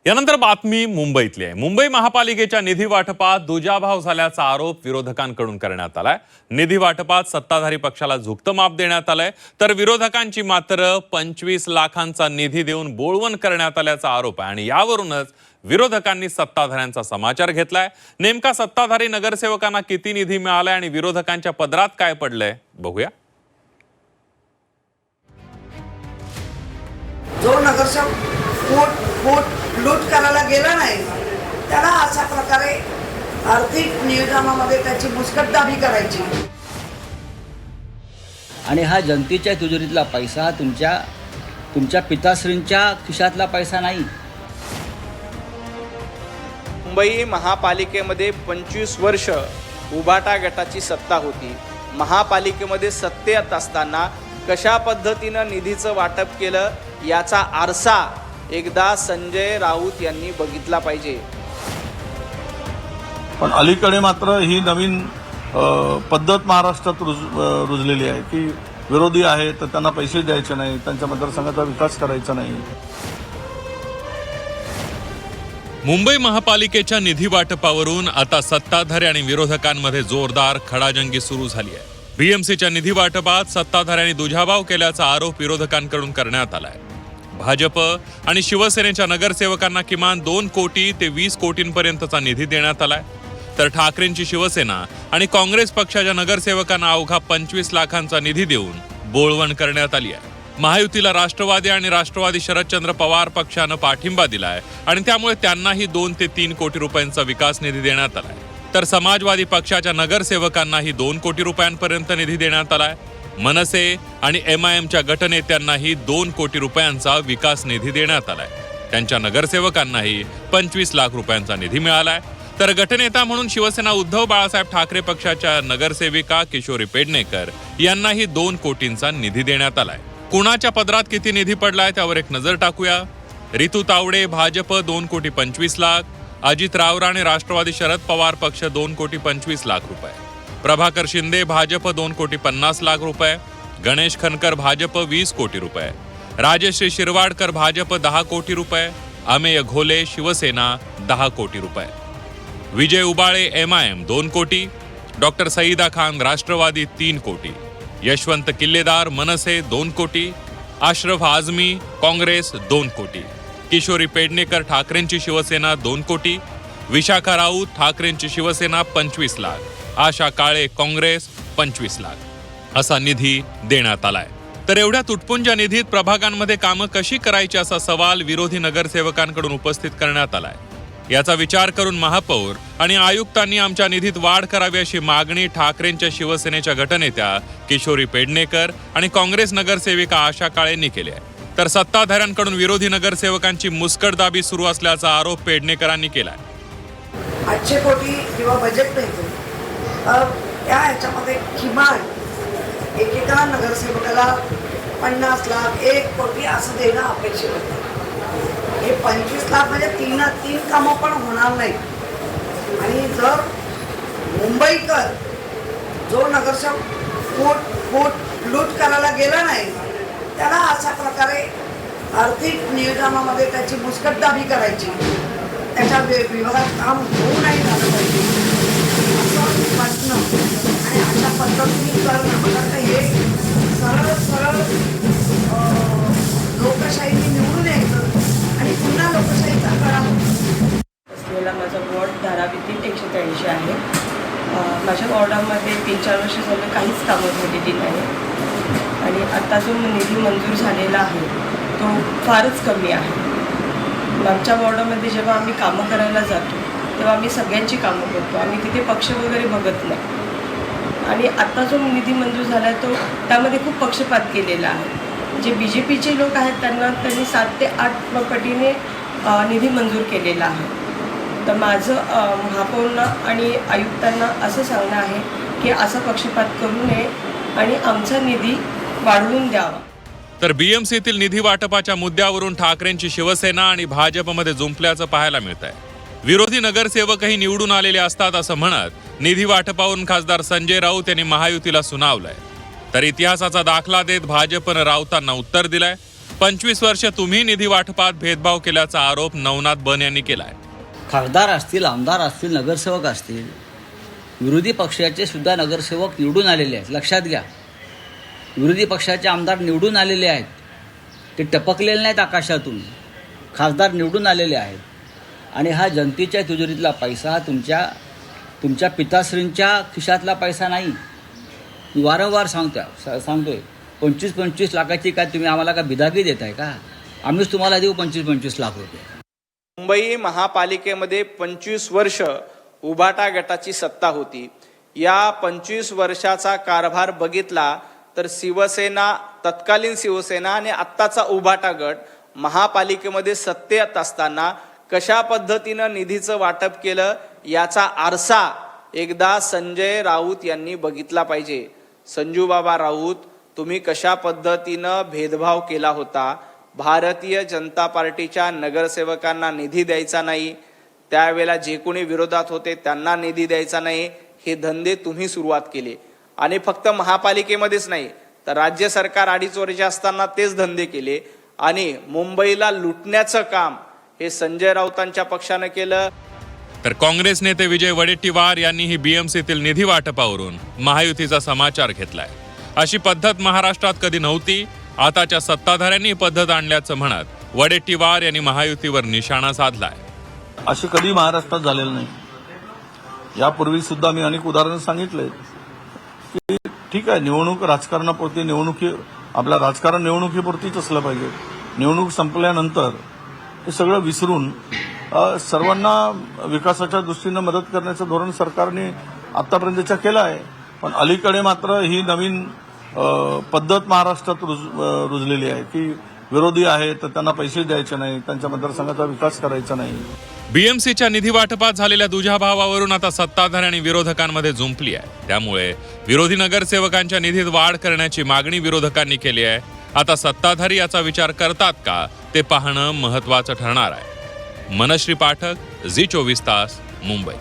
यानंतर बातमी मुंबईतली आहे। मुंबई महापालिकेच्या निधी वाटपात दुजाभाव झाल्याचा आरोप विरोधकांकडून करण्यात आलाय। निधी वाटपात सत्ताधारी पक्षाला झुकतं माप देण्यात आलंय, तर विरोधकांची मात्र 25 लाखांचा निधी देऊन बोळवण करण्यात आल्याचा आरोप आहे। आणि यावरूनच विरोधकांनी सत्ताधाऱ्यांचा समाचार घेतलाय। नेमका सत्ताधारी नगरसेवकांना किती निधी मिळालाय आणि विरोधकांच्या पदरात काय पडलंय बघूया। जो नगरसेवक लूट करायला गेला नाही त्याला अशा प्रकारे आर्थिक नियोजनामध्ये त्याची मुस्कटदाबी करायची। आणि हा जनतेच्या तिजोरीतला पैसा तुमच्या पिताश्रींच्या खिशातला पैसा नाही। मुंबई महापालिकेमध्ये 25 वर्ष उभाटा गटाची सत्ता होती। महापालिकेमध्ये सत्तेत असताना कशा पद्धतीनं निधीचं वाटप केलं याचा आरसा एकदा संजय राऊत यांनी बघितला पाहिजे। पण अलीकडे मात्र ही नवीन पद्धत महाराष्ट्रात रुजलेली आहे की विरोधी आहे तर त्यांना पैसे द्यायचे नाही, त्यांच्या मतदारसंघाचा विकास करायचा नाही। मुंबई महापालिकेच्या निधी वाटपावरून आता सत्ताधारी आणि विरोधकांमध्ये जोरदार खडाजंगी सुरू झाली आहे। बीएमसीच्या निधी वाटपात सत्ताधाऱ्यांनी दुजाभाव केल्याचा आरोप विरोधकांकडून करण्यात आलाय। भाजप आणि शिवसेनेच्या नगरसेवकांना किमान 2 कोटी ते 20 कोटींपर्यंतचा निधी देण्यात आलाय, तर ठाकरेंची शिवसेना आणि काँग्रेस पक्षाच्या नगरसेवकांना अवघा 25 लाखांचा निधी देऊन बोळवण करण्यात आली आहे। महायुतीला राष्ट्रवादी आणि राष्ट्रवादी शरदचंद्र पवार पक्षानं पाठिंबा दिलाय आणि त्यामुळे त्यांनाही 2 ते 3 कोटी रुपयांचा विकास निधी देण्यात आलाय, तर समाजवादी पक्षाच्या नगरसेवकांनाही 2 कोटी रुपयांपर्यंत निधी देण्यात आलाय। मनसे आणि MIMच्या गटनेत्यांनाही 2 कोटी रुपयांचा विकास निधी देण्यात आलाय। त्यांच्या नगरसेवकांनाही 25 लाख रुपयांचा निधी मिळालाय, तर गटनेता म्हणून शिवसेना उद्धव बाळासाहेब ठाकरे पक्षाच्या नगरसेविका किशोरी पेडणेकर यांनाही 2 कोटींचा निधी देण्यात आलाय। कुणाच्या पदरात किती निधी पडलाय त्यावर एक नजर टाकूया। रितू तावडे भाजप 2 कोटी 25 लाख, अजित रावराणे राष्ट्रवादी शरद पवार पक्ष 2 कोटी 25 लाख रुपये, प्रभाकर शिंदे भाजप 2 कोटी 50 लाख रुपये, गणेश खनकर भाजप 20 कोटी रुपये, राजश्री शिरवाडकर भाजप 10 कोटी रुपये, अमेय घोले शिवसेना 10 कोटी रुपये, विजय उबाळे MIM 2 कोटी, डॉक्टर सईदा खान राष्ट्रवादी 3 कोटी, यशवंत किल्लेदार मनसे 2 कोटी, अशरफ आझमी काँग्रेस 2 कोटी, किशोरी पेडणेकर ठाकरेंची शिवसेना 2 कोटी, विशाखा राऊत ठाकरेंची शिवसेना 25 लाख, आशा काळे काँग्रेस 25 लाख असा निधी देण्यात आलाय। तर एवढ्या तुटपुंज निधीत प्रभागांमध्ये कामं कशी करायची असा सवाल विरोधी नगरसेवकांकडून उपस्थित करण्यात आलाय। याचा विचार करून महापौर आणि आयुक्तांनी आमच्या निधीत वाढ करावी अशी मागणी ठाकरेंच्या शिवसेनेच्या गटनेत्या किशोरी पेडणेकर आणि काँग्रेस नगरसेविका आशा काळेंनी केली आहे, तर सत्ताधाऱ्यांकडून विरोधी नगरसेवकांची मुस्कटदाबी सुरू असल्याचा आरोप पेडणेकरांनी केलाय। 800 कोटी किंवा बजेट नाही त्या ह्याच्यामध्ये किमान एकेका नगरसेवकाला 50 लाख 1 कोटी असं देणं अपेक्षित होतं। हे 25 लाख म्हणजे तीन कामं पण होणार नाही। आणि जर मुंबईकर जो नगरसेवक लूट करायला गेला नाही त्याला अशा प्रकारे आर्थिक नियोजनामध्ये त्याची मुस्कटदाबी करायची, त्याच्या विभागात काम होऊ नाही झालं पाहिजे असं वाटणं आणि अशा पद्धतीने करणं मला हे सरळ लोकशाहीने निवडून यायचं आणि पुन्हा लोकशाहीचा करावं। असलेला माझा वॉर्ड धारावीतील 183 आहे। माझ्या वॉर्डामध्ये 3-4 वर्ष झालं काहीच कामं झालेली नाही आणि आता जो निधी मंजूर झालेला आहे तो फारच कमी आहे। आमच्या वॉर्डामध्ये जेव्हा आम्ही कामं करायला जातो तेव्हा आम्ही सगळ्यांची कामं करतो, आम्ही तिथे पक्ष वगैरे बघत नाही। आणि आता जो निधी मंजूर झाला आहे तो त्यामध्ये खूप पक्षपात केलेला आहे। जे BJPचे लोक आहेत त्यांनी 7 ते 8 पटीने निधी मंजूर केलेला आहे। तर माझं महापौरांना आणि आयुक्तांना असं सांगणं आहे की असा पक्षपात करू नये आणि आमचा निधी वाढवून द्यावा। तर बीएमसीतील निधी वाटपाच्या मुद्द्यावरून ठाकरेंची शिवसेना आणि भाजपमध्ये जुंपल्याचं पाहायला मिळत आहे। विरोधी नगरसेवकही निवडून आलेले असतात असं म्हणत निधी वाटपावरून खासदार संजय राऊत यांनी महायुतीला सुनावलंय, तर इतिहासाचा दाखला देत भाजपनं राऊतांना उत्तर दिलंय। 25 वर्ष तुम्ही निधी वाटपात भेदभाव केल्याचा आरोप नवनाथ बन यांनी केलाय. खासदार असतील, आमदार असतील, नगरसेवक असतील, विरोधी पक्षाचे सुद्धा नगरसेवक निवडून आलेले आहेत. लक्षात घ्या, विरोधी पक्षाचे आमदार निवडून आलेले आहेत. ते टपकलेले नाहीत आकाशातून. खासदार निवडून आलेले आहेत. आणि हा जनतेच्या तिजोरीतला पैसा तुमच्या पिताश्रींच्या खिशातला पैसा नाही. मी वारंवार सांगतोय 25 लाखाची काय तुम्ही आम्हाला का बिदागी देताय का? आम्हीच तुम्हाला देऊ 25 लाख रुपये. मुंबई महापालिकेमध्ये 25 वर्ष उभाटा गटाची सत्ता होती. या 25 वर्षाचा कारभार बघितला तर शिवसेना, तत्कालीन शिवसेना आणि आत्ताचा उभाटा गट महापालिकेमध्ये सत्तेत असताना कशा पद्धतीनं निधीचं वाटप केलं याचा आरसा एकदा संजय राऊत यांनी बघितला पाहिजे. संजू बाबा राऊत, तुम्ही कशा पद्धतीनं भेदभाव केला होता. भारतीय जनता पार्टीच्या नगरसेवकांना निधी द्यायचा नाही, त्यावेळेला जे कोणी विरोधात होते त्यांना निधी द्यायचा नाही, हे धंदे तुम्ही सुरुवात केले. आणि फक्त महापालिकेमध्येच नाही तर राज्य सरकार 2.5 वर्ष असताना तेच धंदे केले. आणि मुंबईला लुटण्याचं काम हे संजय राऊतांच्या पक्षानं केलं. तर काँग्रेस नेते विजय वडेट्टीवार यांनीही बीएमसीतील निधी वाटपावरून महायुतीचा समाचार घेतलाय. अशी पद्धत महाराष्ट्रात कधी नव्हती. आताच्या सत्ताधाऱ्यांनी ही पद्धत आणल्याचं म्हणत वडेट्टीवार यांनी महायुतीवर निशाणा साधलाय. असे कधी महाराष्ट्रात झालेलं नाही. यापूर्वी सुद्धा मी अनेक उदाहरणं सांगितले की ठीक आहे, निवडणूक राजकारणापुरती, आपलं राजकारण निवडणुकीपुरतीच असलं पाहिजे. निवडणूक संपल्यानंतर हे सगळं विसरून सर्वांना विकासाच्या दृष्टीनं मदत करण्याचं धोरण सरकारने आतापर्यंतच्या केलं आहे. पण अलीकडे मात्र ही नवीन पद्धत महाराष्ट्रात रुजलेली आहे की विरोधी आहे तर त्यांना पैसे द्यायचे नाही, त्यांच्या मतदारसंघाचा विकास करायचा नाही. बीएमसीच्या निधी वाटपात झालेल्या दुजाभावावरून आता सत्ताधारी आणि विरोधकांमध्ये जुंपली आहे. त्यामुळे विरोधी नगरसेवकांच्या निधीत वाढ करण्याची मागणी विरोधकांनी केली आहे. आता सत्ताधारी याचा विचार करतात का ते पाहणं महत्त्वाचं ठरणार आहे. मनश्री पाठक, झी 24 तास, मुंबई.